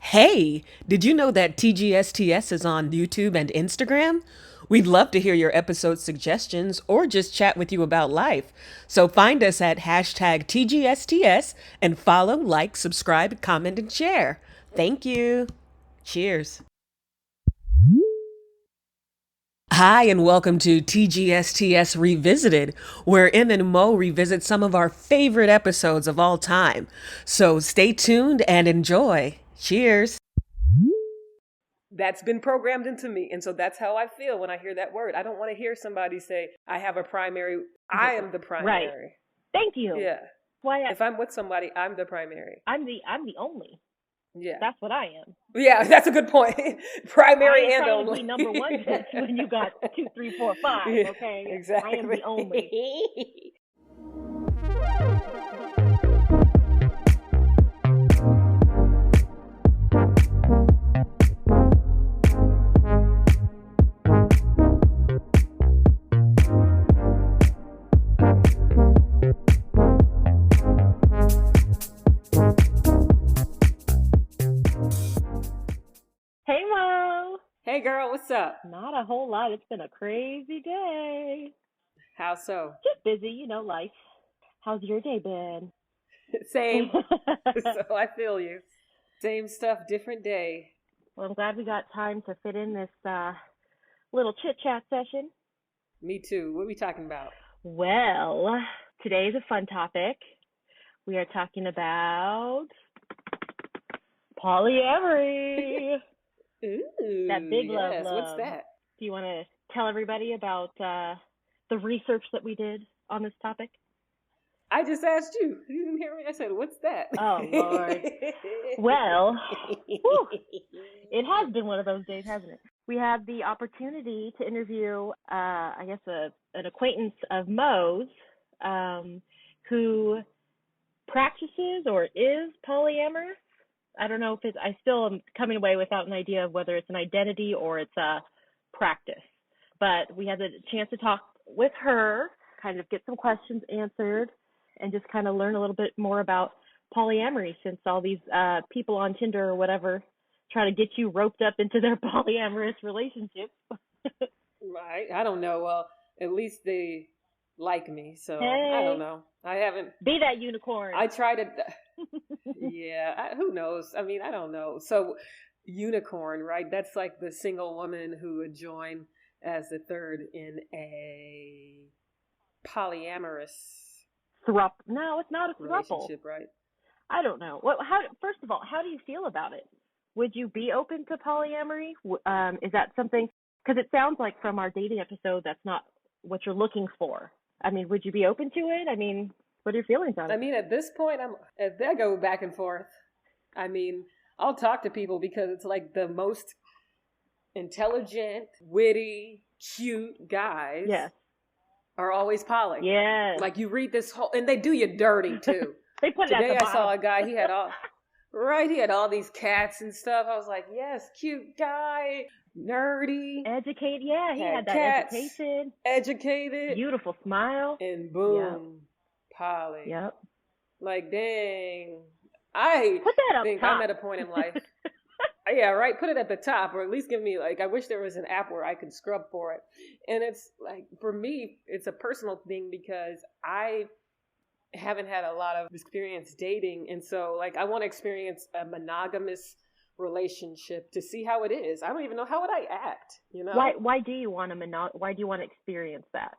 Hey, did you know that TGSTS is on YouTube and Instagram? We'd love to hear your episode suggestions or just chat with you about life. So find us at hashtag TGSTS and follow, like, subscribe, comment, and share. Thank you. Cheers. Hi, and welcome to TGSTS Revisited, where Em and Mo revisit some of our favorite episodes of all time. So stay tuned and enjoy. Cheers. That's been programmed into me. And so that's how I feel when I hear that word. I don't want to hear somebody say, I have a primary. I am the Right. primary. Thank you. Yeah. Why If I'm with somebody, I'm the primary. I'm the only. Yeah. That's what I am. Yeah, that's a good point. Primary and trying to only. be number one bitch when you got 2, 3, 4, 5. Yeah, Okay. exactly. I am the only. Hey Mo. Hey girl, what's up? Not a whole lot. It's been a crazy day. How so? Just busy, life. How's your day been? Same. So I feel you. Same stuff, different day. Well, I'm glad we got time to fit in this little chit chat session. Me too. What are we talking about? Well, today is a fun topic. We are talking about polyamory. Ooh, That big yes. love. What's that? Do you want to tell everybody about the research that we did on this topic? I just asked you. You didn't hear me? I said, what's that? Oh, Lord. Well, whew, it has been one of those days, hasn't it? We had the opportunity to interview, an acquaintance of Mo's who practices or is polyamorous. I don't know if I still am coming away without an idea of whether it's an identity or it's a practice. But we had the chance to talk with her, kind of get some questions answered, and just kind of learn a little bit more about polyamory, since all these people on Tinder or whatever try to get you roped up into their polyamorous relationship. Right. I don't know. Well, at least they like me. So Hey, I don't know. I haven't. Be that unicorn. I try to. Yeah. Who knows? I mean, I don't know. So unicorn, right? That's like the single woman who would join as the third in a polyamorous No, it's not a throuple. relationship, right? I don't know. First of all, how do you feel about it? Would you be open to polyamory? Is that something? Because it sounds like from our dating episode, that's not what you're looking for. I mean, would you be open to it? I mean, what are your feelings on it? I mean, at this point, I go back and forth. I mean, I'll talk to people because it's like the most intelligent, witty, cute guys. Yes. Are always poly. Yeah. Like you read this whole, and they do you dirty too. They put Today it at the I saw a bottom. guy, he had all these cats and stuff. I was like, yes, cute guy, nerdy. Educated, yeah, he had that cats, education. Educated. Beautiful smile. And boom, poly. Yep. Like, dang. I Put that up think top. I'm at a point in life. Yeah, right. Put it at the top, or at least give me I wish there was an app where I could scrub for it. And it's like, for me, it's a personal thing because I haven't had a lot of experience dating, and so I want to experience a monogamous relationship to see how it is. I don't even know how would I act. Why do you want to experience that?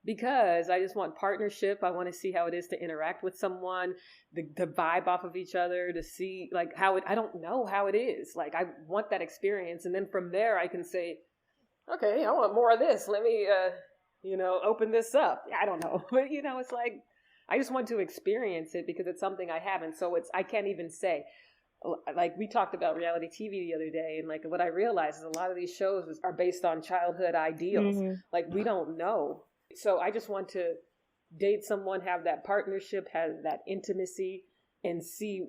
Because I just want partnership. I want to see how it is to interact with someone, the vibe off of each other, to see how it, I don't know how it is. I want that experience. And then from there I can say, okay, I want more of this. Let me, open this up. I don't know. But it's I just want to experience it because it's something I haven't. So I can't even say, we talked about reality TV the other day. And what I realized is a lot of these shows are based on childhood ideals. Mm-hmm. We don't know. So I just want to date someone, have that partnership, have that intimacy, and see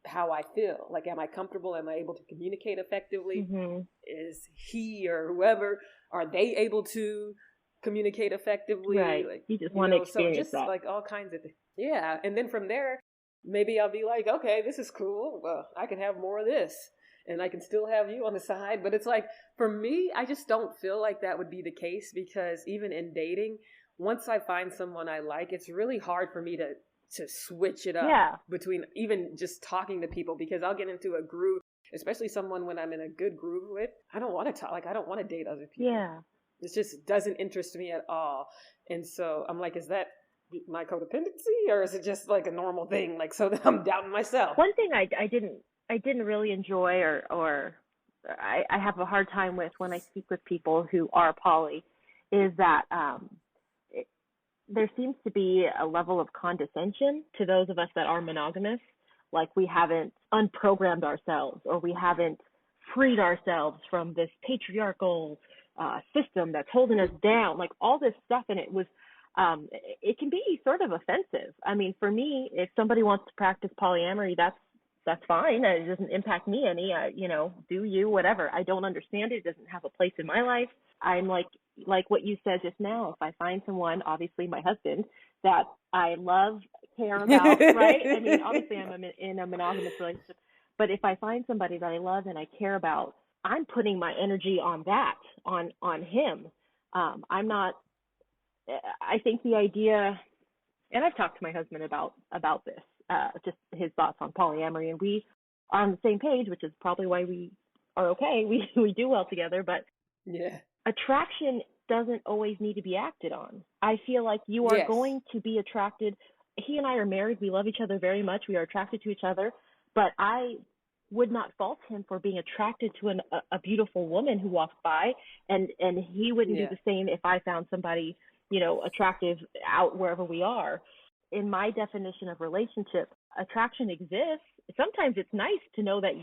how I feel. Am I comfortable? Am I able to communicate effectively? Mm-hmm. Is he or whoever, are they able to communicate effectively? Right. You just want to experience so just that. all kinds of things. Yeah. And then from there, maybe I'll be like, okay, this is cool. Well, I can have more of this. and I can still have you on the side. But it's like, for me, I just don't feel like that would be the case, because even in dating, once I find someone I like, it's really hard for me to switch it up between even just talking to people, because I'll get into a groove, especially someone when I'm in a good groove with. I don't want to talk, like I don't want to date other people. Yeah. It just doesn't interest me at all. And so I'm like, is that my codependency, or is it just like a normal thing? Like, so that I'm doubting myself. One thing I didn't really enjoy, or I have a hard time with when I speak with people who are poly, is that there seems to be a level of condescension to those of us that are monogamous. Like we haven't unprogrammed ourselves, or we haven't freed ourselves from this patriarchal system that's holding us down, like all this stuff. And it can be sort of offensive. I mean, for me, if somebody wants to practice polyamory, that's fine. It doesn't impact me any. Do you, whatever. I don't understand it. It doesn't have a place in my life. I'm like what you said just now. If I find someone, obviously my husband, that I love, care about, right? I mean, obviously I'm in a monogamous relationship, but if I find somebody that I love and I care about, I'm putting my energy on that, on him. I'm not. I think the idea, and I've talked to my husband about this, just his thoughts on polyamory, and we are on the same page, which is probably why we are okay. We do well together, but yeah, attraction doesn't always need to be acted on. I feel like you are going to be attracted. He and I are married. We love each other very much. We are attracted to each other, but I would not fault him for being attracted to a beautiful woman who walks by, and he wouldn't do the same if I found somebody, attractive out wherever we are. In my definition of relationship, attraction exists. Sometimes it's nice to know that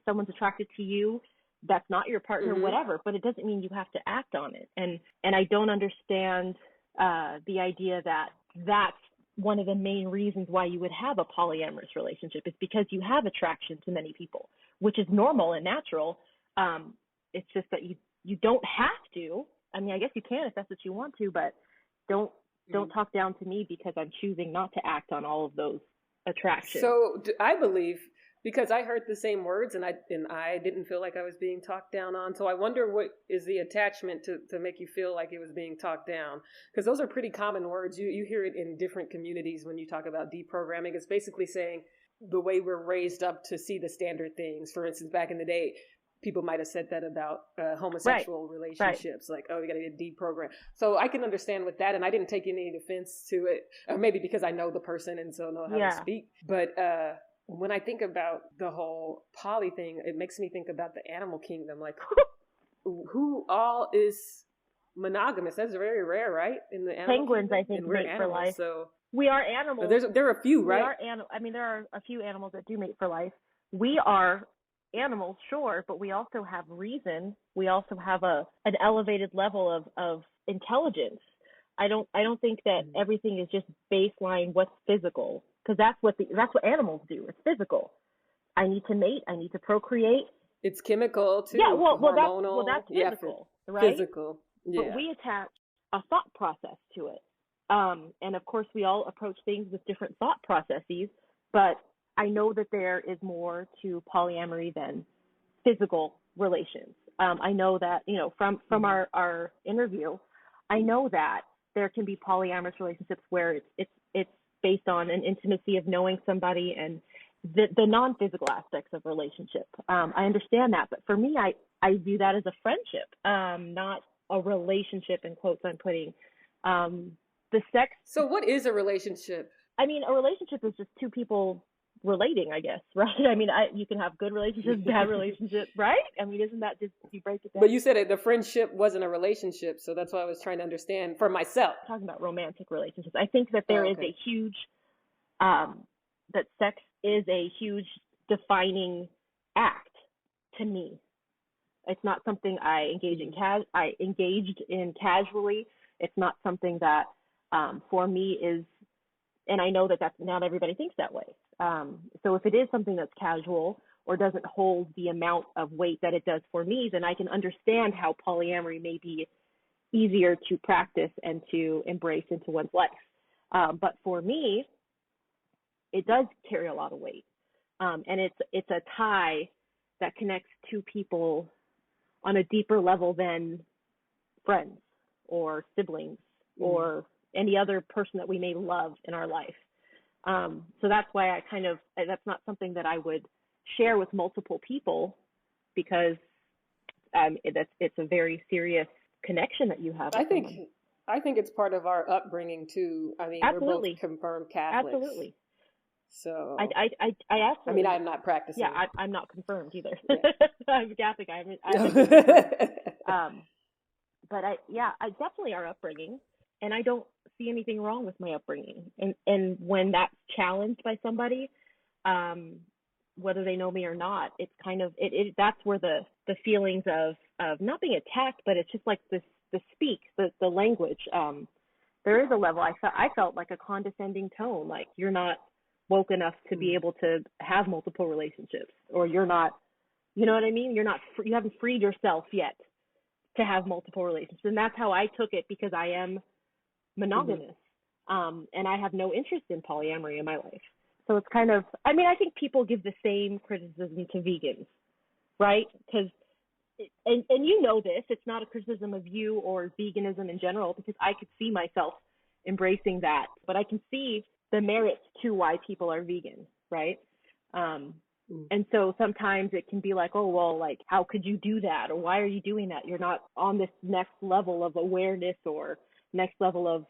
someone's attracted to you that's not your partner, whatever, but it doesn't mean you have to act on it. And I don't understand the idea that that's one of the main reasons why you would have a polyamorous relationship, is because you have attraction to many people, which is normal and natural. It's just that you don't have to. I mean, I guess you can if that's what you want to, but don't talk down to me because I'm choosing not to act on all of those attractions. So I believe, because I heard the same words and I didn't feel like I was being talked down on. So I wonder what is the attachment to make you feel like it was being talked down, because those are pretty common words. You hear it in different communities when you talk about deprogramming. It's basically saying the way we're raised up to see the standard things. For instance, back in the day, people might have said that about homosexual relationships, like, oh, you got to get deprogrammed. So I can understand with that, and I didn't take any offense to it, or maybe because I know the person and so know how to speak. But when I think about the whole poly thing, it makes me think about the animal kingdom. Like, who all is monogamous? That's very rare, right? In the animal penguins, kingdom? I think, mate for life. So we are animals. There are a few, right? There are a few animals that do mate for life. We are animals, sure, but we also have reason. We also have an elevated level of intelligence. I don't think that everything is just baseline what's physical, because that's what animals do. It's physical. I need to mate. I need to procreate. It's chemical too. Yeah, hormonal. That's physical, right? Physical. Yeah. But we attach a thought process to it. And of course, we all approach things with different thought processes. But I know that there is more to polyamory than physical relations. I know that, from our interview, I know that there can be polyamorous relationships where it's based on an intimacy of knowing somebody and the non-physical aspects of relationship. I understand that, but for me, I view that as a friendship, not a relationship, in quotes I'm putting. The sex. So what is a relationship? I mean, a relationship is just two people relating, I guess, right? I mean, you can have good relationships, bad relationships, right? I mean, isn't that just, you break it down? But you said the friendship wasn't a relationship, so that's why I was trying to understand for myself. I'm talking about romantic relationships. I think that there is a huge, that sex is a huge defining act to me. It's not something I engaged in casually. It's not something that for me is, and I know that that's not everybody thinks that way. So if it is something that's casual or doesn't hold the amount of weight that it does for me, then I can understand how polyamory may be easier to practice and to embrace into one's life. But for me, it does carry a lot of weight. And it's a tie that connects two people on a deeper level than friends or siblings or any other person that we may love in our life. So that's why that's not something that I would share with multiple people, because it's a very serious connection that you have with someone. I think it's part of our upbringing too. I mean, Absolutely. We're both confirmed Catholics. Absolutely. So I absolutely. I mean, I'm not practicing. Yeah, I'm not confirmed either. Yeah. I'm Catholic. I haven't but I definitely our upbringing, and I don't see anything wrong with my upbringing. And when that's challenged by somebody, whether they know me or not, it's kind of that's where the feelings of not being attacked, but it's just like the language. There is a level I felt like a condescending tone, like you're not woke enough to be able to have multiple relationships, or you're not, you know what I mean? You haven't freed yourself yet to have multiple relationships. And that's how I took it, because I am monogamous. And I have no interest in polyamory in my life. So it's kind of, I mean, I think people give the same criticism to vegans, right? Because, and you know this, it's not a criticism of you or veganism in general, because I could see myself embracing that, but I can see the merits to why people are vegan, right? And so sometimes it can be like, oh, well, like, how could you do that? Or why are you doing that? You're not on this next level of awareness or next level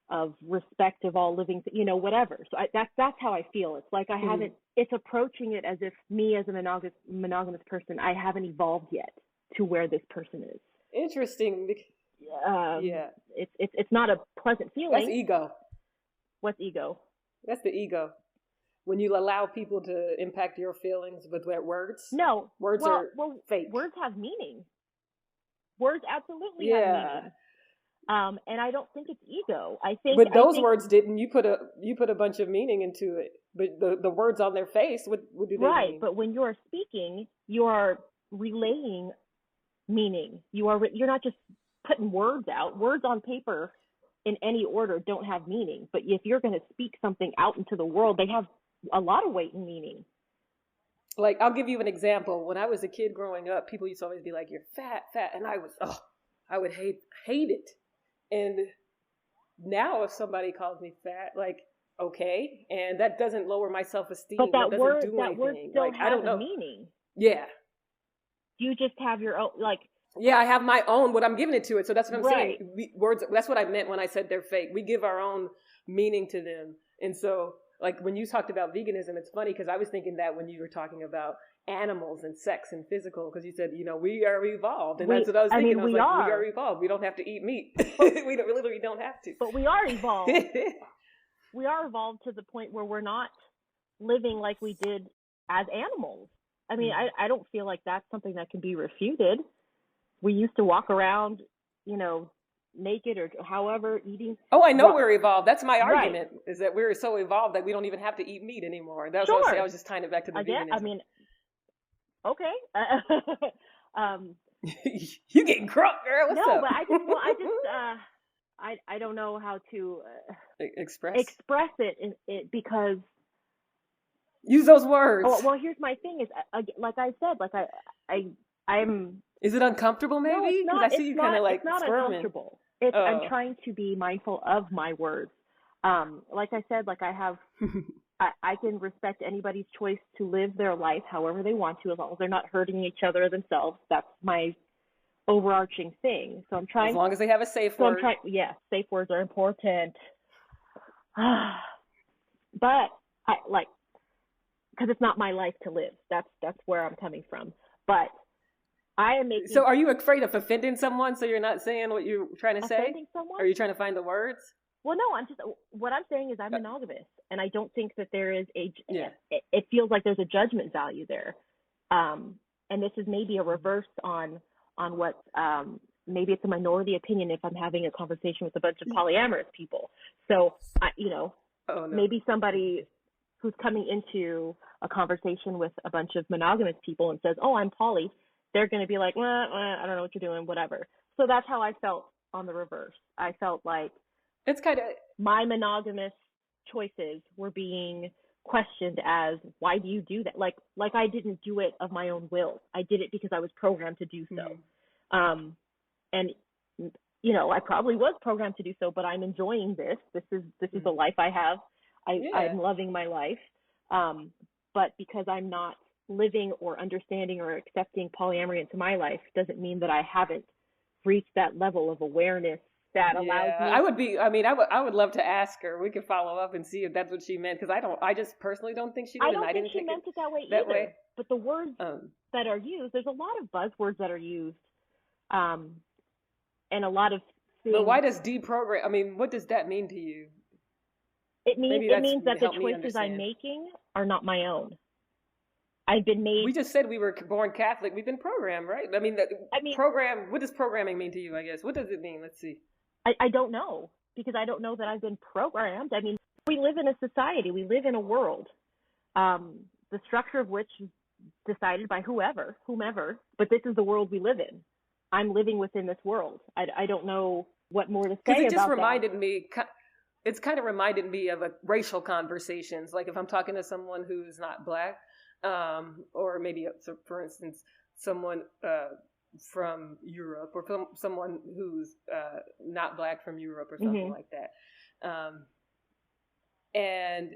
of respect of all living, whatever. So that's how I feel. It's like I haven't, it's approaching it as if me as a monogamous person, I haven't evolved yet to where this person is. Interesting. Yeah. It's not a pleasant feeling. That's ego. What's ego? That's the ego. When you allow people to impact your feelings with their words. No. Words are fake. Words have meaning. Words absolutely have meaning. And I don't think it's ego. But those words didn't. You put a bunch of meaning into it. But the words on their face, what do they mean? Right, but when you're speaking, you are relaying meaning. You're not just putting words out. Words on paper in any order don't have meaning. But if you're going to speak something out into the world, they have a lot of weight and meaning. Like, I'll give you an example. When I was a kid growing up, people used to always be like, "You're fat," and I would hate it. And now if somebody calls me fat, like, okay, and that doesn't lower my self-esteem. But that word still has a meaning. Yeah. You just have your own, like. Yeah, I have my own, what I'm giving it to it. So that's what I'm saying. Words, that's what I meant when I said they're fake. We give our own meaning to them. And so, like, when you talked about veganism, it's funny because I was thinking that when you were talking about animals and sex and physical, because you said, we are evolved. And that's what I was thinking. We are evolved. We don't have to eat meat. We literally don't have to. But we are evolved. We are evolved to the point where we're not living like we did as animals. I mean, I don't feel like that's something that can be refuted. We used to walk around, naked or however, eating. Oh, I know we're evolved. That's my argument, is that we're so evolved that we don't even have to eat meat anymore. That's what I was saying. I was just tying it back to the veganism. I mean, okay. You getting crunk, girl? What's up? No, but I don't know how to express it because. Use those words. Oh, well, here's my thing is, like I said, like I'm. Is it uncomfortable, maybe? No, it's not. I see you kind of like it's not squirming. Uncomfortable. I'm trying to be mindful of my words. Like I said, like I have, I can respect anybody's choice to live their life however they want to, as long as they're not hurting each other or themselves. That's my overarching thing. So I'm trying. As long as they have a safe word. Safe words are important. But because it's not my life to live. That's where I'm coming from. But I am making. So are you afraid of offending someone? So you're not saying what you're trying to say? Offending someone? Are you trying to find the words? Well, no. What I'm saying is I'm monogamous, and I don't think that there is it feels like there's a judgment value there, and this is maybe a reverse on what maybe it's a minority opinion if I'm having a conversation with a bunch of polyamorous people. So maybe somebody who's coming into a conversation with a bunch of monogamous people and says, "Oh, I'm poly," they're going to be like, I don't know what you're doing, whatever. So that's how I felt on the reverse. I felt like it's kind of my monogamous choices were being questioned as, why do you do that? Like I didn't do it of my own will. I did it because I was programmed to do so. And you know, I probably was programmed to do so, but I'm enjoying this. This is the life I have. I'm loving my life. But because I'm not living or understanding or accepting polyamory into my life doesn't mean that I haven't reached that level of awareness that allows me. I would love to ask her. We could follow up and see if that's what she meant, because I just personally don't think she did. I don't think she meant it that way either. But the words that are used, there's a lot of buzzwords that are used, and a lot of things. But why does deprogram? I mean, what does that mean to you? It means that the choices I'm making are not my own. I've been made. We just said we were born Catholic. We've been programmed, right? I mean, program. What does programming mean to you? I guess. What does it mean? Let's see. I don't know, because I don't know that I've been programmed. I mean, we live in a society. We live in a world, the structure of which is decided by whomever. But this is the world we live in. I'm living within this world. I don't know what more to say about that. Because it just reminded me. It's kind of reminded me of racial conversations. Like if I'm talking to someone who's not Black. Or maybe, for instance, someone from Europe, or someone who's not Black from Europe, or something like that. And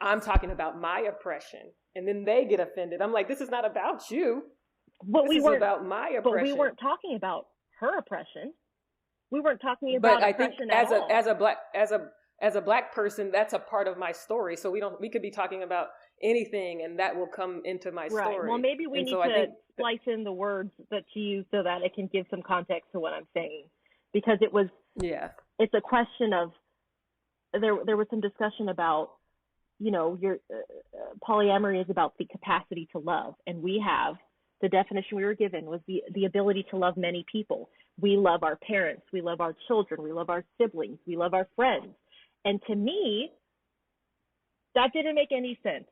I'm talking about my oppression, and then they get offended. I'm like, this is not about you. This is about my oppression. But we weren't talking about her oppression. We weren't talking about oppression at all. As a Black person, that's a part of my story. So we could be talking about anything, and that will come into my story. Right. Well, maybe we need to splice in the words that she used so that it can give some context to what I'm saying, because it's a question of there was some discussion about, you know, your polyamory is about the capacity to love, and we have the definition we were given was the ability to love many people. We love our parents, we love our children, we love our siblings, we love our friends. And to me, that didn't make any sense.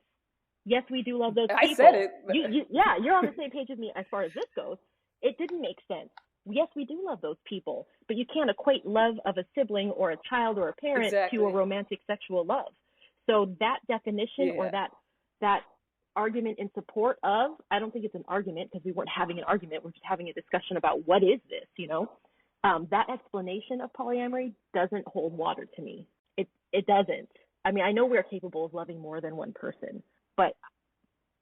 Yes, we do love those people. I said it. You're on the same page with me as far as this goes. It didn't make sense. Yes, we do love those people, but you can't equate love of a sibling or a child or a parent to a romantic sexual love. So that definition or that argument in support of, I don't think it's an argument, because we weren't having an argument. We're just having a discussion about what is this, you know? That explanation of polyamory doesn't hold water to me. It doesn't. I mean, I know we're capable of loving more than one person, but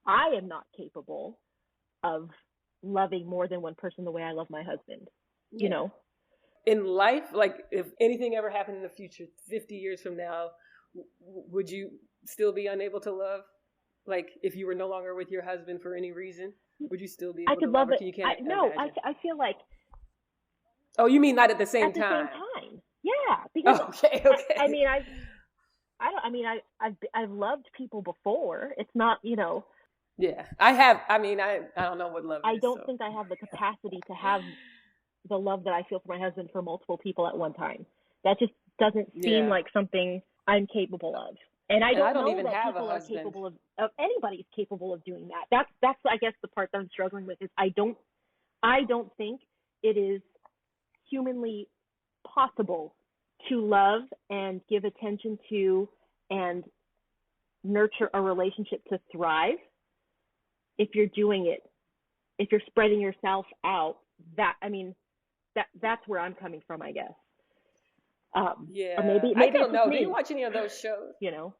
I am not capable of loving more than one person the way I love my husband, you know? In life, like if anything ever happened in the future, 50 years from now, would you still be unable to love? Like if you were no longer with your husband for any reason, would you still be able to love her? I feel like. Oh, you mean not at the same time? At the same time. Yeah. Because okay. I've loved people before. It's not, you know. Yeah, I have. I mean, I don't know what love is. I don't think I have the capacity to have the love that I feel for my husband for multiple people at one time. That just doesn't seem like something I'm capable of. And I don't know even that people are capable of anybody's capable of doing that. That's I guess the part that I'm struggling with is I don't think it is humanly possible to love and give attention to and nurture a relationship to thrive if you're doing it, if you're spreading yourself out. That's where I'm coming from, I guess. Or maybe I don't know. Do you watch any of those shows? You know.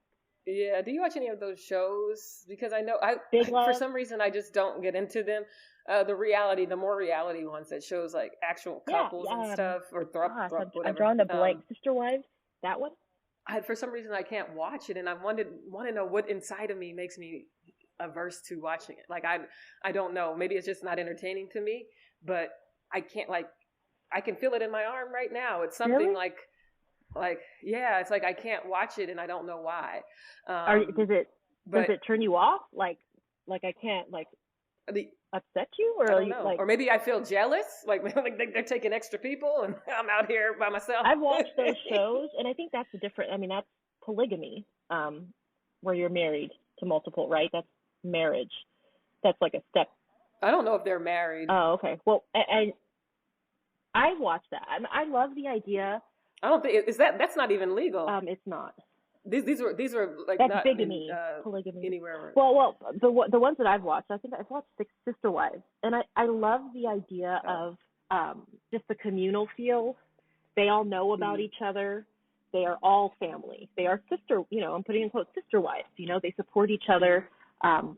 Yeah. Do you watch any of those shows? Because I know for some reason I just don't get into them. The more reality ones that shows like actual couples and stuff, or whatever. I'm drawing a blank. Sister Wives, that one. For some reason I can't watch it, and I want to know what inside of me makes me averse to watching it. Like I don't know. Maybe it's just not entertaining to me, but I can't I can feel it in my arm right now. It's something really? It's like I can't watch it and I don't know why. Does it turn you off? Like I can't upset you, or I don't know. Or maybe I feel jealous, like they're taking extra people and I'm out here by myself. I've watched those shows, and I think that's the difference. I mean, that's polygamy, where you're married to multiple, right? That's marriage. That's like a step. I don't know if they're married. Oh, okay. Well, I watched that. I love the idea. I don't think that's not even legal. It's not. these were like That's not bigamy, polygamy. anywhere. Well, the ones that I've watched, I think I've watched Six Sister Wives, and I love the idea of just the communal feel. They all know about each other. They are all family. They are sister, I'm putting in quotes, sister wives. They support each other.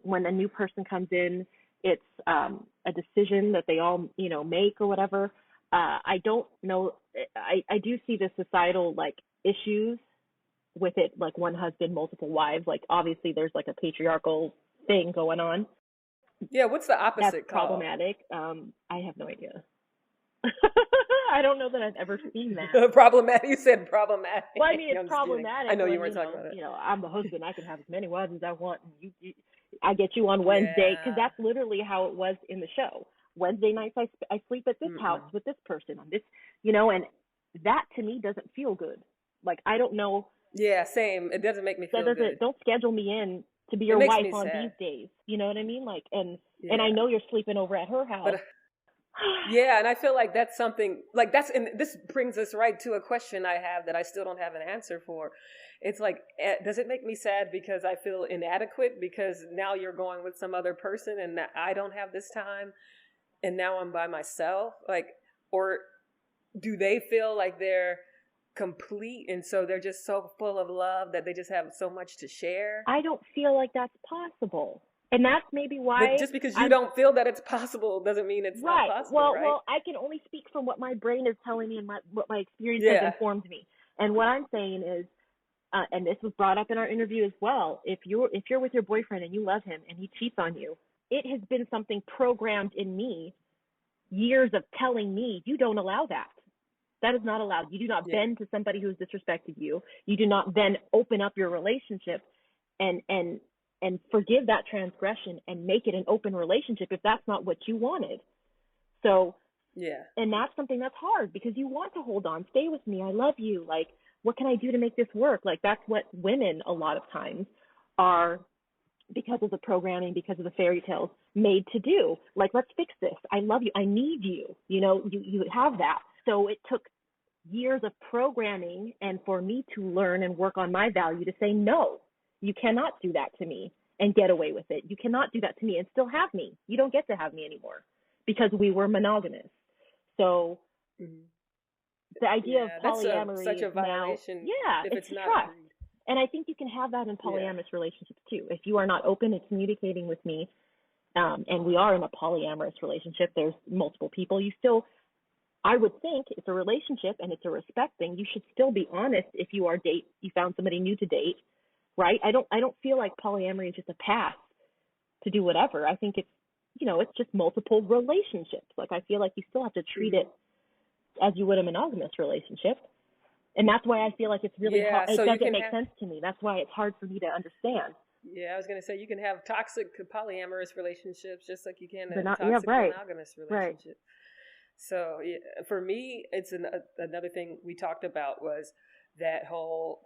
When a new person comes in, it's a decision that they all, make or whatever. I don't know. I do see the societal like issues with it, like one husband, multiple wives. Like obviously there's like a patriarchal thing going on. Yeah, what's the That's opposite called? problematic. I have no idea. I don't know that I've ever seen that. Problematic. You said problematic. Well, I mean, it's problematic. I know you weren't talking about it. I'm the husband. I can have as many wives as I want. And I get you on Wednesday, because that's literally how it was in the show. Wednesday nights, I sleep at this house with this person on this, and that to me doesn't feel good. Like, I don't know. Yeah, same. It doesn't make me feel good. Don't schedule me in to be your wife on these days. You know what I mean? Like, and I know you're sleeping over at her house. But, yeah, and I feel like that's something like and this brings us right to a question I have that I still don't have an answer for. It's like, does it make me sad because I feel inadequate because now you're going with some other person and I don't have this time and now I'm by myself? Like, or do they feel like they're complete and so they're just so full of love that they just have so much to share? I don't feel like that's possible. And that's maybe why. But just because you don't feel that it's possible doesn't mean it's not possible, right? Well, I can only speak from what my brain is telling me and what my experience has informed me. And what I'm saying is, and this was brought up in our interview as well, if you're with your boyfriend and you love him and he cheats on you, it has been something programmed in me, years of telling me, you don't allow that. That is not allowed. You do not bend to somebody who has disrespected you. You do not then open up your relationship and forgive that transgression and make it an open relationship if that's not what you wanted. So, and that's something that's hard because you want to hold on, stay with me, I love you. Like, what can I do to make this work? Like, that's what women a lot of times are, because of the programming, because of the fairy tales, made to do. Like, let's fix this. I love you. I need you. You have that. So it took years of programming and for me to learn and work on my value to say, no, you cannot do that to me and get away with it. You cannot do that to me and still have me. You don't get to have me anymore because we were monogamous. So the idea of polyamory such a violation. Now, it's trust. And I think you can have that in polyamorous relationships too. If you are not open and communicating with me, and we are in a polyamorous relationship, there's multiple people, I would think it's a relationship and it's a respect thing. You should still be honest if you found somebody new to date, right? I don't feel like polyamory is just a path to do whatever. I think it's, it's just multiple relationships. Like, I feel like you still have to treat it as you would a monogamous relationship. And that's why I feel like it's really hard. It doesn't make sense to me. That's why it's hard for me to understand. Yeah, I was going to say, you can have toxic polyamorous relationships just like you can a toxic monogamous relationship. Right. So for me, it's another thing we talked about was that whole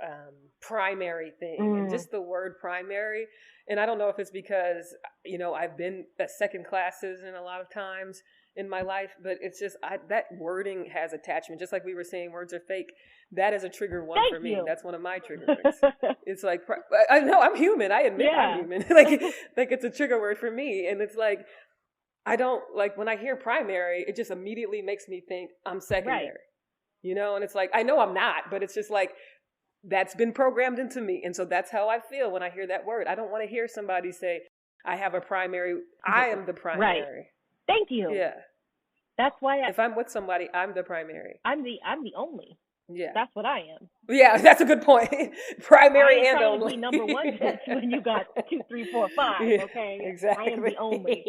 primary thing and just the word primary. And I don't know if it's because, I've been at second classes in a lot of times in my life, but it's just that wording has attachment. Just like we were saying, words are fake. That is a trigger one for me. That's one of my trigger words. It's like, I know I'm human. I admit I'm human. like it's a trigger word for me. And it's like, I don't like when I hear primary, it just immediately makes me think I'm secondary, and it's like, I know I'm not, but it's just like, that's been programmed into me. And so that's how I feel when I hear that word. I don't want to hear somebody say, I have a primary. I am the primary. Right. Thank you. Yeah. That's why if I'm with somebody, I'm the primary. I'm the only. Yeah. That's what I am. Yeah, that's a good point. Primary and only. Be number one when you got 2, 3, 4, 5. Okay. Exactly. I am the only.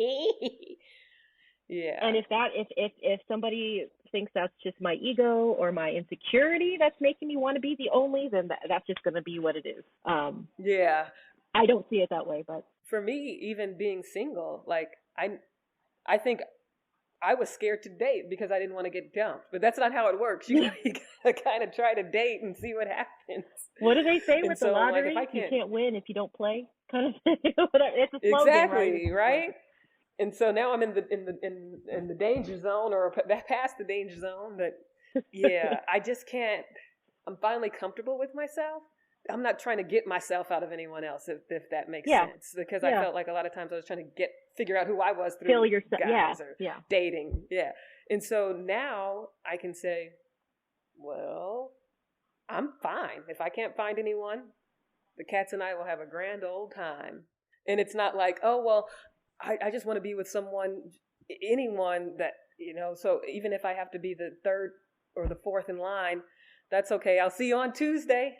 Yeah. And if somebody thinks that's just my ego or my insecurity that's making me want to be the only, then that's just going to be what it is. Yeah. I don't see it that way, but for me, even being single, like I think I was scared to date because I didn't want to get dumped. But that's not how it works. You gotta kind of try to date and see what happens. What do they say with the lottery? Like, you can't win if you don't play, kind of thing. It's a slogan, exactly, right? And so now I'm in the danger zone, or past the danger zone. But yeah, I just can't. I'm finally comfortable with myself, I'm not trying to get myself out of anyone else, if that makes Yeah. sense. Because I Yeah. felt like a lot of times I was trying to figure out who I was through Fill yourself. Yeah. guys or Yeah. dating. Yeah. And so now I can say, well, I'm fine. If I can't find anyone, the cats and I will have a grand old time. And it's not like, oh, well, I just want to be with anyone that, so even if I have to be the third or the fourth in line, that's okay. I'll see you on Tuesday.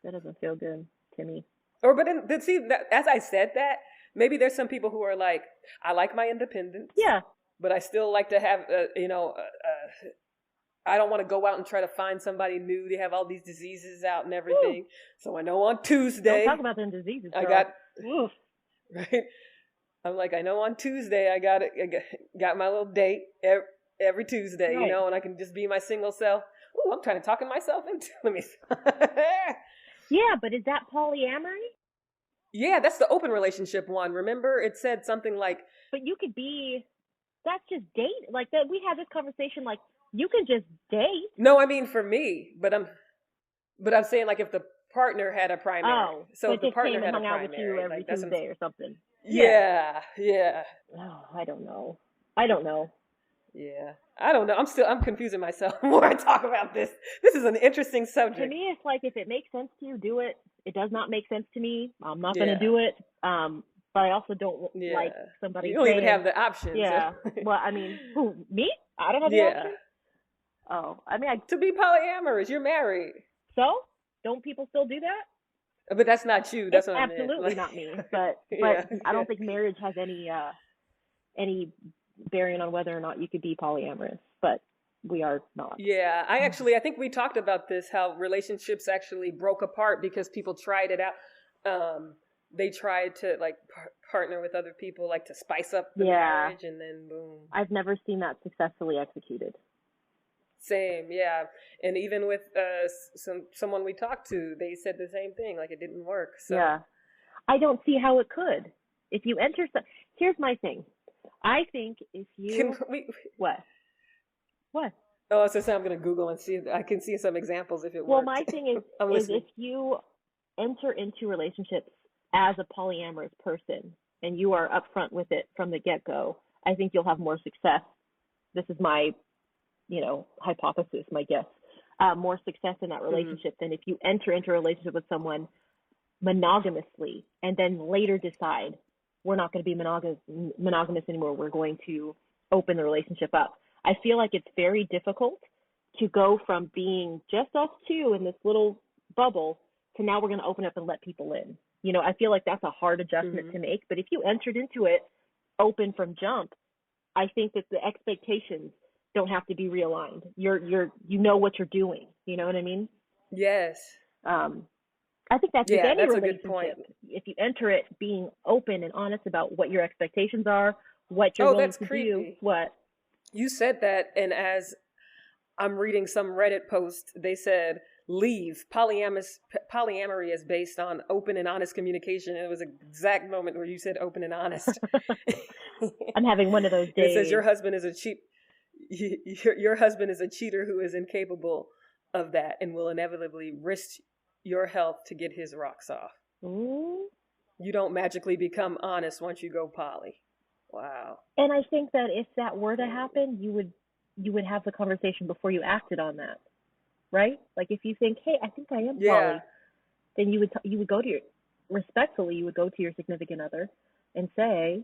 That doesn't feel good to me. But see, as I said that, maybe there's some people who are like, I like my independence. Yeah. But I still like to have, I don't want to go out and try to find somebody new. They have all these diseases out and everything. Woo. So I know on Tuesday. Don't talk about them diseases, girl. Right? I'm like, I know on Tuesday I got my little date every Tuesday, right. And I can just be my single self. Ooh, I'm trying to talk myself into. Let me. Yeah, but is that polyamory? Yeah, that's the open relationship one. Remember, it said something like. But you could be. That's just date. Like that. We had this conversation. Like you can just date. No, I mean for me, but I'm saying like if the partner had a primary. Oh, so if the partner had a hung out with you every like, Tuesday or something. Yeah. Oh, I don't know. Yeah, I don't know. I'm confusing myself more I talk about this. This is an interesting subject. To me, it's like if it makes sense to you, do it. It does not make sense to me. I'm not going to do it. But I also don't like somebody. You don't even have the options. Yeah. Well, I mean, who, me? I don't have the option. Oh, I mean, to be polyamorous, you're married. So, don't people still do that? But that's not you. That's what I meant. Absolutely not me. But I don't think marriage has any bearing on whether or not you could be polyamorous. But we are not. Yeah, I think we talked about this, how relationships actually broke apart because people tried it out. They tried to like partner with other people, like to spice up the marriage, and then boom. I've never seen that successfully executed. Same, yeah. And even with someone we talked to, they said the same thing, like it didn't work. So. Yeah. I don't see how it could. If you enter here's my thing. I think if you What? Oh, so I'm going to Google and see if I can see some examples if it works. Well, my thing is if you enter into relationships as a polyamorous person and you are upfront with it from the get-go, I think you'll have more success. This is my, hypothesis, my guess. More success in that relationship than if you enter into a relationship with someone monogamously and then later decide we're not going to be monogamous anymore. We're going to open the relationship up. I feel like it's very difficult to go from being just us two in this little bubble to now we're going to open up and let people in. I feel like that's a hard adjustment to make. But if you entered into it open from jump, I think that the expectations don't have to be realigned. You know what you're doing. You know what I mean? Yes. I think that's with any that's relationship. A good point. If you enter it being open and honest about what your expectations are, what you're willing to do, what you said that, and as I'm reading some Reddit post, they said leave polyamory is based on open and honest communication. And it was an exact moment where you said open and honest. I'm having one of those days. It says your husband is your husband is a cheater who is incapable of that and will inevitably risk your health to get his rocks off. Ooh. You don't magically become honest once you go poly. Wow. And I think that if that were to happen, you would have the conversation before you acted on that, right? Like if you think, hey, I think I am poly, then you would go to respectfully, you would go to your significant other and say,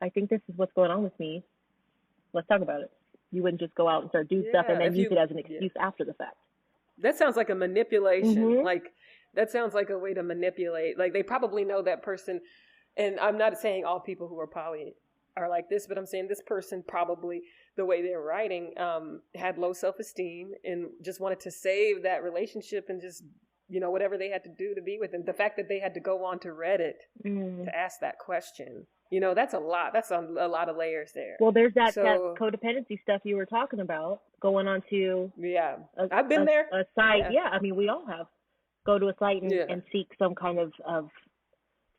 I think this is what's going on with me. Let's talk about it. You wouldn't just go out and start doing stuff and then use it as an excuse after the fact. That sounds like a manipulation. Like that sounds like a way to manipulate. Like they probably know that person. And I'm not saying all people who are poly are like this, but I'm saying this person probably, the way they're writing, had low self-esteem and just wanted to save that relationship and just, whatever they had to do to be with him. The fact that they had to go on to Reddit to ask that question, that's a lot. That's a lot of layers there. Well, there's that codependency stuff you were talking about going on to. Yeah. I've been there. A site. Yeah. I mean, we all have. Go to a site and seek some kind of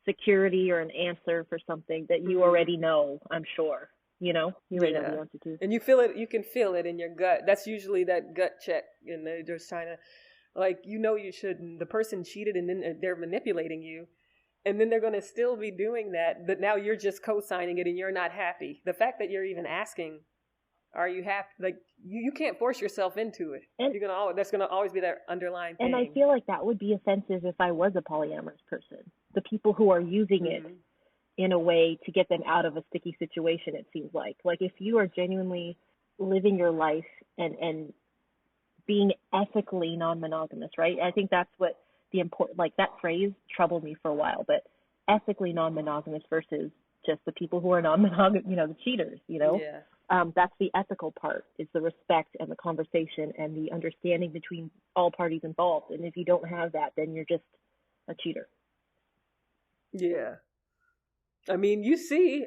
security or an answer for something that you already know, I'm sure. You already know the answer to. And you feel it, you can feel it in your gut. That's usually that gut check, and they're just trying to Like, you shouldn't. The person cheated and then they're manipulating you. And then they're going to still be doing that. But now you're just co-signing it and you're not happy. The fact that you're even asking, are you happy? Like, you can't force yourself into it. And that's going to always be that underlying thing. And I feel like that would be offensive if I was a polyamorous person. The people who are using it in a way to get them out of a sticky situation, it seems like. Like, if you are genuinely living your life and being ethically non-monogamous, right? I think that's what like, that phrase troubled me for a while, but ethically non-monogamous versus just the people who are non-monogamous, the cheaters, Yeah. That's the ethical part, is the respect and the conversation and the understanding between all parties involved. And if you don't have that, then you're just a cheater. Yeah. I mean,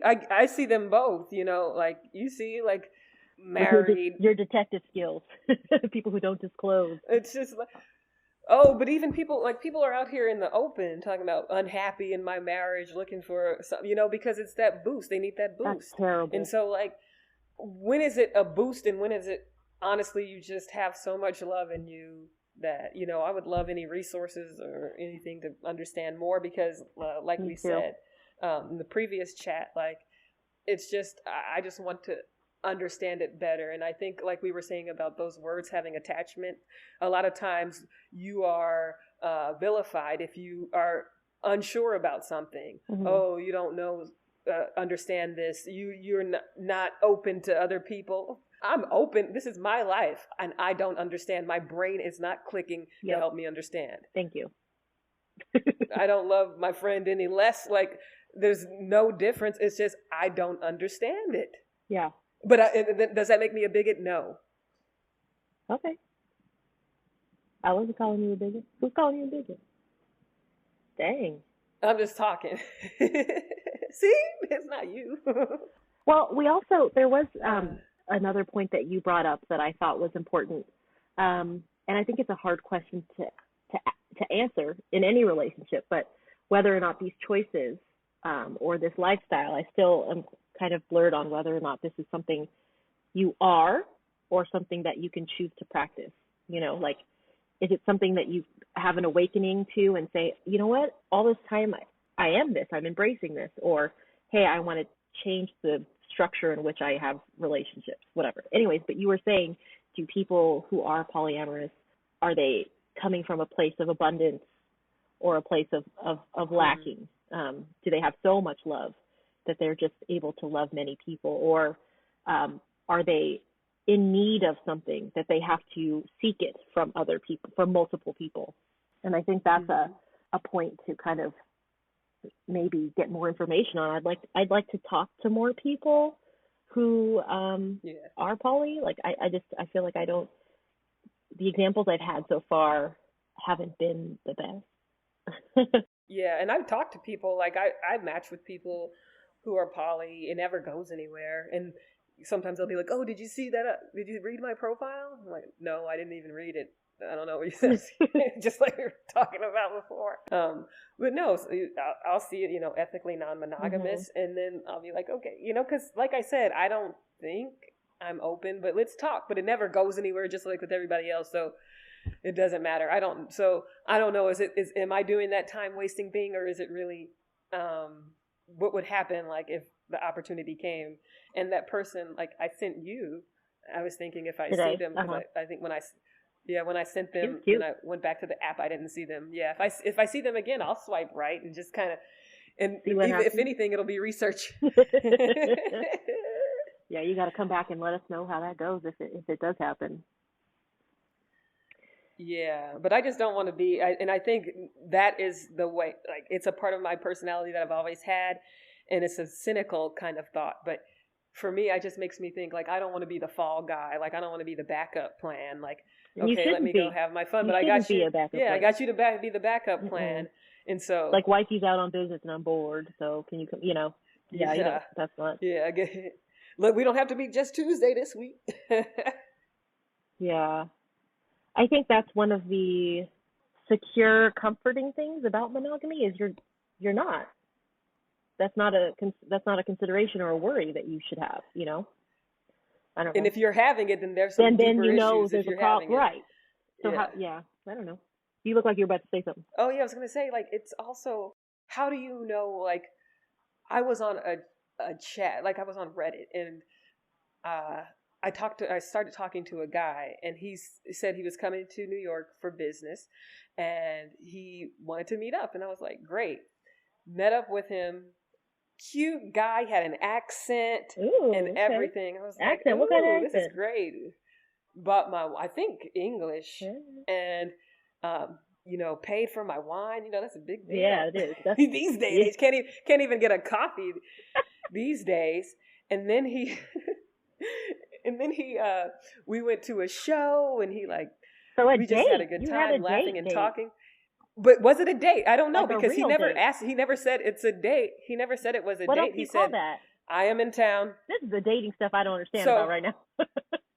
I see them both, like, you see, like, married. Your detective skills, people who don't disclose. It's just like, but even people are out here in the open talking about unhappy in my marriage, looking for something, because it's that boost. They need that boost. That's terrible. And so, like, when is it a boost and when is it, honestly, you just have so much love in you that, I would love any resources or anything to understand more, because like we said in the previous chat, like, it's just, I just want to understand it better. And I think, like we were saying about those words having attachment, a lot of times you are vilified if you are unsure about something. Oh, you don't know, understand this, you're not open to other people. I'm open. This is my life and I don't understand. My brain is not clicking to help me understand. Thank you. I don't love my friend any less. Like, there's no difference. It's just I don't understand it. Yeah. But does that make me a bigot? No. Okay. I wasn't calling you a bigot. Who's calling you a bigot? Dang. I'm just talking. See? It's not you. Well, there was another point that you brought up that I thought was important. And I think it's a hard question to answer in any relationship, but whether or not these choices or this lifestyle, I still am kind of blurred on whether or not this is something you are or something that you can choose to practice. Like, is it something that you have an awakening to and say, you know what, all this time I am this, I'm embracing this, or, hey, I want to change the structure in which I have relationships, whatever. Anyways, but you were saying, do people who are polyamorous, are they coming from a place of abundance or a place of lacking? Do they have so much love that they're just able to love many people? Or are they in need of something that they have to seek it from other people, from multiple people? And I think that's a point to kind of maybe get more information on. I'd like to talk to more people who are poly. Like, I feel like the examples I've had so far haven't been the best. Yeah, and I've talked to people, like, I match with people who are poly. It never goes anywhere. And sometimes they'll be like, oh, did you see that? Did you read my profile? I'm like, no, I didn't even read it. I don't know what you said. Just like we were talking about before. But no, so I'll see it, ethically non-monogamous. And then I'll be like, okay, because like I said, I don't think I'm open, but let's talk. But it never goes anywhere, just like with everybody else. So it doesn't matter. I don't know. Am I doing that time wasting thing, or is it really, what would happen, like, if the opportunity came and that person, like, I sent you, I was thinking if I see them, because I think when I sent them, when I went back to the app, I didn't see them. Yeah, if I see them again, I'll swipe right and just kind of, and if anything, it'll be research. Yeah, you got to come back and let us know how that goes if it does happen. Yeah, but I just don't want to be, and I think that is the way, like, it's a part of my personality that I've always had, and it's a cynical kind of thought, but for me, it just makes me think, like, I don't want to be the fall guy, like, I don't want to be the backup plan, like, okay, let me go have my fun, but I got you, I got you to be the backup plan, and so, like, wifey's out on business and I'm bored, so can you come, that's not, I get it. Look, we don't have to meet just Tuesday this week. Yeah. I think that's one of the secure, comforting things about monogamy is you're not. That's not a consideration or a worry that you should have. I don't know. And if you're having it, then there's some deeper issues. There's a problem, right? So I don't know. You look like you're about to say something. Oh yeah, I was gonna say like it's also how do you know like I was on a chat like I was on Reddit and uh I started talking to a guy and said he was coming to New York for business and he wanted to meet up and I was like great. Met up with him. Cute guy, had an accent Ooh, and okay. everything. I was like, Accent? What kind ooh, of this is accent? great. Bought I think English Yeah, and paid for my wine. That's a big yeah, deal it is. That's these yeah. days. Can't even get a coffee these days. And then he and then we went to a show and he like So a we just had a date. good You had a time laughing and date. talking. But was it a date? I don't know Like a because he real never date. asked. He never said it's a date. He never said it was a What else date. do He you call said, that? I am in town. This is the dating stuff I don't understand about So, right now.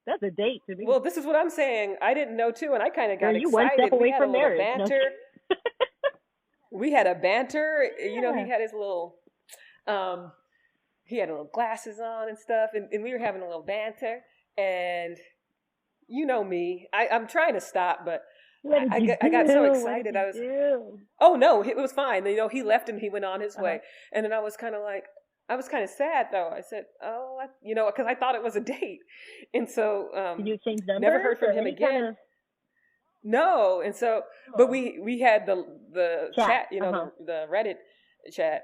That's a date to me. well, this is what I'm saying. I didn't know too, and I kind of Girl, got you one step excited. We away had a from little marriage. No. banter. We had a banter. Yeah. He had his little, he had little glasses on and stuff, and we were having a little banter. And you know me, I'm trying to stop, but What did you I got so do? What did excited. you do? Oh no, it was fine. He left and he went on his Uh-huh. way. And then I was kind of like, I was kind of sad though. I said, oh, because I thought it was a date. And so, Did you exchange numbers never heard from or him any again. kind of No. And so, but we had the chat, Uh-huh. the Reddit chat.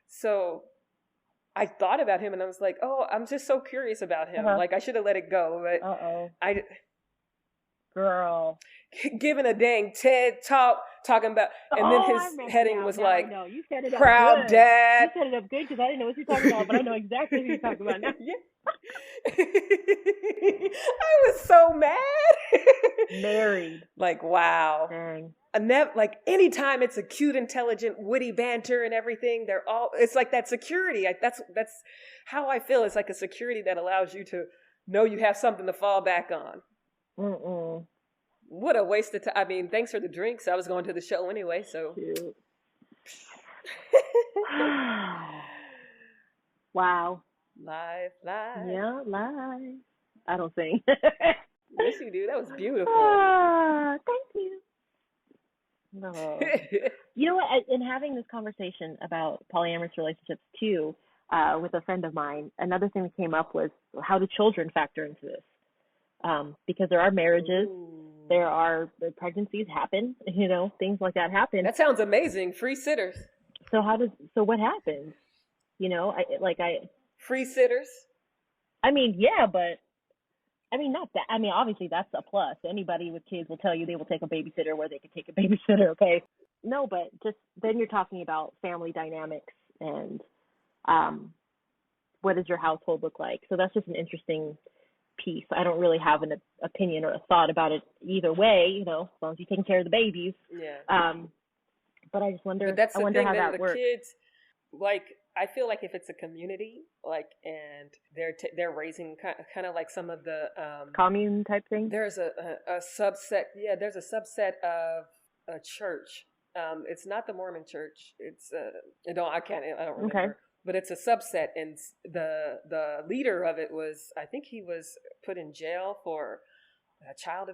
So I thought about him and I was like, oh, I'm just so curious about him. Uh-huh. Like I should have let it go, but Uh-oh. I Girl. giving a dang TED talk talking about, and then I his remember heading now. was Now like, I know. You set it up proud good. dad. You set it up good because I didn't know what you're talking about, but I know exactly who you're talking about now. Yeah. I was so mad. Married. Like, wow. Dang. Like anytime it's a cute, intelligent, witty banter and everything, it's like that security. That's how I feel. It's like a security that allows you to know you have something to fall back on. Mm-mm. What a waste of time. I mean, thanks for the drinks. I was going to the show anyway, so. Cute. Wow. Live. Yeah, live. I don't sing. Yes, you do. That was beautiful. Thank you. No. You know what? In having this conversation about polyamorous relationships too, with a friend of mine, another thing that came up was how do children factor into this? Because there are marriages, there are pregnancies happen, things like that happen. That sounds amazing. Free sitters. So what happens? Free sitters. I mean, yeah, but I mean, not that. I mean, obviously that's a plus. Anybody with kids will tell you they will take a babysitter where they could take a babysitter, okay? No, but just then you're talking about family dynamics and what does your household look like? So that's just an interesting piece. I don't really have an opinion or a thought about it either way, as long as you're taking care of the babies. Yeah. But I just wonder. But that's I the wonder thing, how that that the works. kids, like, I feel like if it's a community, like, and they're raising kind of like some of the commune type thing. There's a subset. Yeah, there's a subset of a church. It's not the Mormon church. It's I don't remember. Okay. But it's a subset, and the leader of it I think he was put in jail for child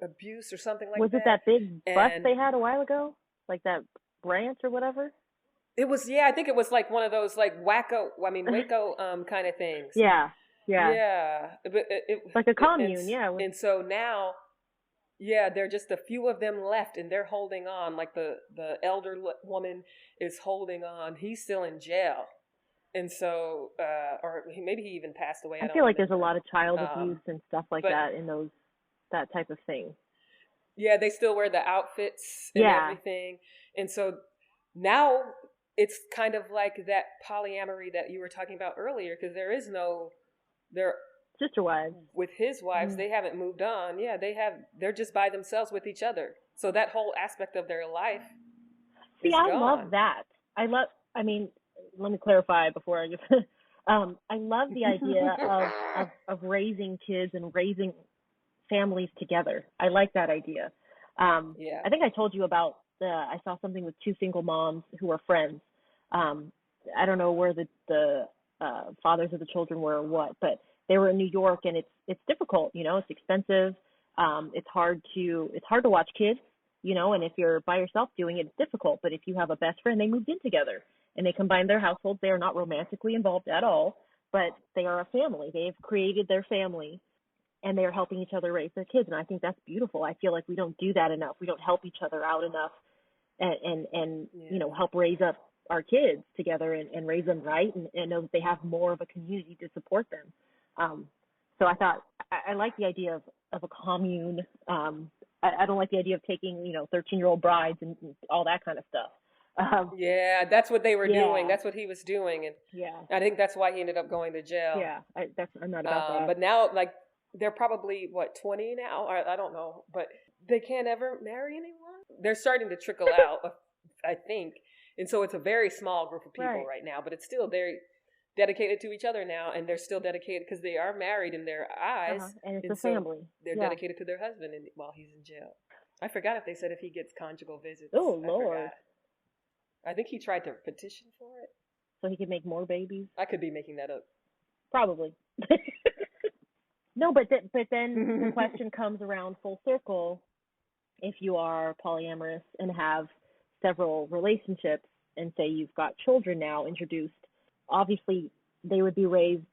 abuse or something like that. Was it that big bus they had a while ago, like that branch or whatever? It was, yeah. I think it was like one of those like Waco kind of things. Yeah. But like a commune, yeah. And so now, yeah, there are just a few of them left, and they're holding on. Like the elder woman is holding on. He's still in jail, and so, or maybe he even passed away. I feel like there's a lot of child abuse and stuff like that in that type of thing. Yeah, they still wear the outfits and everything, and so now it's kind of like that polyamory that you were talking about earlier, because they're sister wives. With his wives, they haven't moved on. Yeah, they're just by themselves with each other. So that whole aspect of their life is gone. I love that. I mean, let me clarify before I just I love the idea of raising kids and raising families together. I like that idea. I think I told you about I saw something with two single moms who were friends. I don't know where the fathers of the children were or what, but they were in New York, and it's difficult, it's expensive. It's hard to watch kids, and if you're by yourself doing it, it's difficult. But if you have a best friend, they moved in together and they combined their households. They are not romantically involved at all, but they are a family. They've created their family and they're helping each other raise their kids. And I think that's beautiful. I feel like we don't do that enough. We don't help each other out enough and help raise up our kids together and raise them right and know that they have more of a community to support them. So I thought I like the idea of a commune. I don't like the idea of taking 13-year-old brides and all that kind of stuff. Yeah, that's what they were doing. That's what he was doing, and I think that's why he ended up going to jail. Yeah, I'm not about that. But now, like, they're probably 20 now. I don't know, but they can't ever marry anyone. They're starting to trickle out, I think, and so it's a very small group of people right now. But it's still very dedicated to each other now, and they're still dedicated because they are married in their eyes, and it's a family. They're dedicated to their husband, while he's in jail. I forgot if they said if he gets conjugal visits. Oh Lord! I think he tried to petition for it, so he could make more babies. I could be making that up. Probably. No, but then the question comes around full circle. If you are polyamorous and have several relationships, and say you've got children now introduced, obviously they would be raised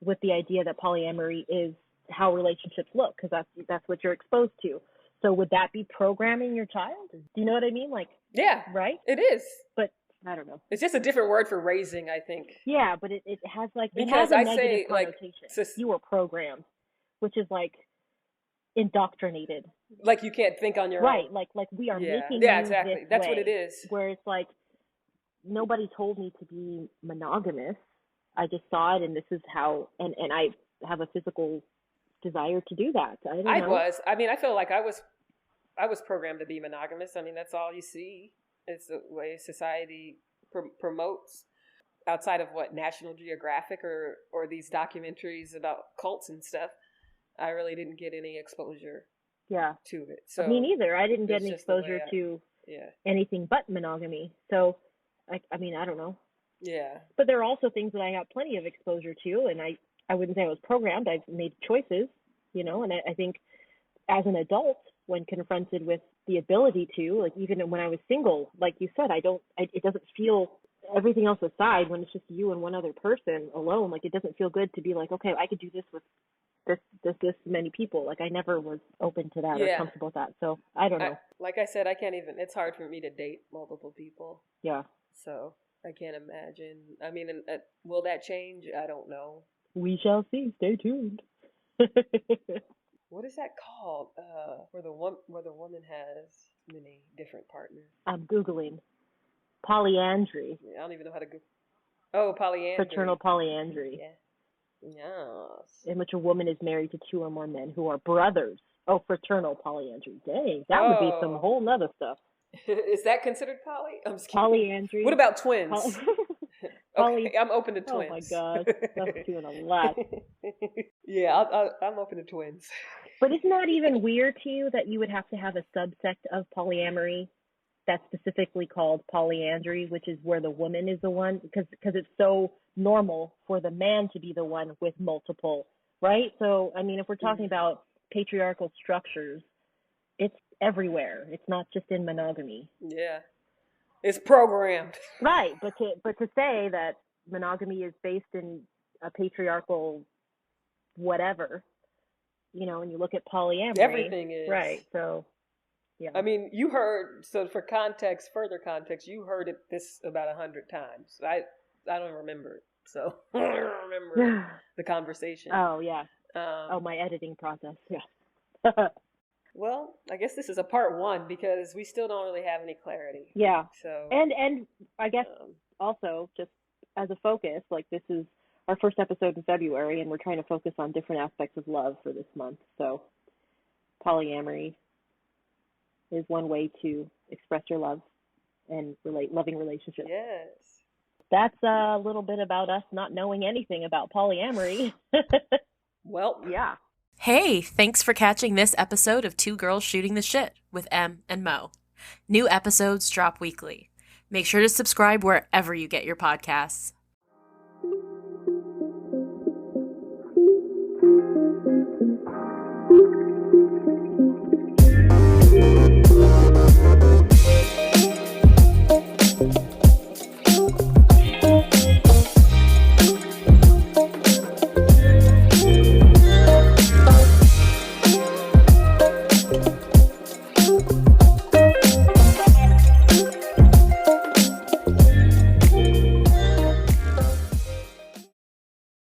with the idea that polyamory is how relationships look, because that's what you're exposed to. So would that be programming your child? Do you know what I mean? Like, yeah, right? It is. But I don't know. It's just a different word for raising, I think. Yeah, but it has because it has a I negative say connotation. You were programmed, which is like indoctrinated. Like you can't think on your own. Right. Like we are making you exactly. This That's way, what it is. Where it's like nobody told me to be monogamous. I just saw it, and this is how, and I have a physical desire to do that. I mean, I feel like I was programmed to be monogamous. I mean, that's all you see. It's the way society promotes. Outside of what National Geographic or these documentaries about cults and stuff, I really didn't get any exposure. To it. So me neither. I didn't get any exposure to anything but monogamy. So, I mean, I don't know. Yeah. But there are also things that I got plenty of exposure to, and I wouldn't say I was programmed. I've made choices, and I think as an adult, when confronted with the ability to, like even when I was single, like you said, it doesn't feel, everything else aside, when it's just you and one other person alone, like it doesn't feel good to be like, okay, I could do this with this many people. Like I never was open to that or comfortable with that. So I don't know. Like I said, it's hard for me to date multiple people. Yeah. So I can't imagine. I mean, will that change? I don't know. We shall see. Stay tuned. What is that called? Where the woman has many different partners. I'm Googling. Polyandry. I don't even know how to Google. Oh, polyandry. Fraternal polyandry. Yeah. Yes. In which a woman is married to two or more men who are brothers. Oh, fraternal polyandry. Dang, that would be some whole nother stuff. Is that considered poly? I'm just kidding. Polyandry. What about twins? Okay, I'm open to twins. Oh my God, that's doing a lot. Yeah, I'm open to twins. But isn't that even weird to you that you would have to have a subsect of polyamory that's specifically called polyandry, which is where the woman is the one, because it's so normal for the man to be the one with multiple, right? So, I mean, if we're talking about patriarchal structures, it's everywhere. It's not just in monogamy. Yeah. It's programmed. Right, but to say that monogamy is based in a patriarchal whatever, and you look at polyamory. Everything is. Right, so, yeah. I mean, for further context, you heard this about 100 times. I don't remember it, so I don't remember the conversation. Oh, yeah. My editing process, yeah. Well, I guess this is a part 1 because we still don't really have any clarity. Yeah. So and I guess also just as a focus, like this is our first episode in February, and we're trying to focus on different aspects of love for this month. So polyamory is one way to express your love and loving relationships. Yes. That's a little bit about us not knowing anything about polyamory. Well, yeah. Hey, thanks for catching this episode of Two Girls Shooting the Shit with Em and Mo. New episodes drop weekly. Make sure to subscribe wherever you get your podcasts. you.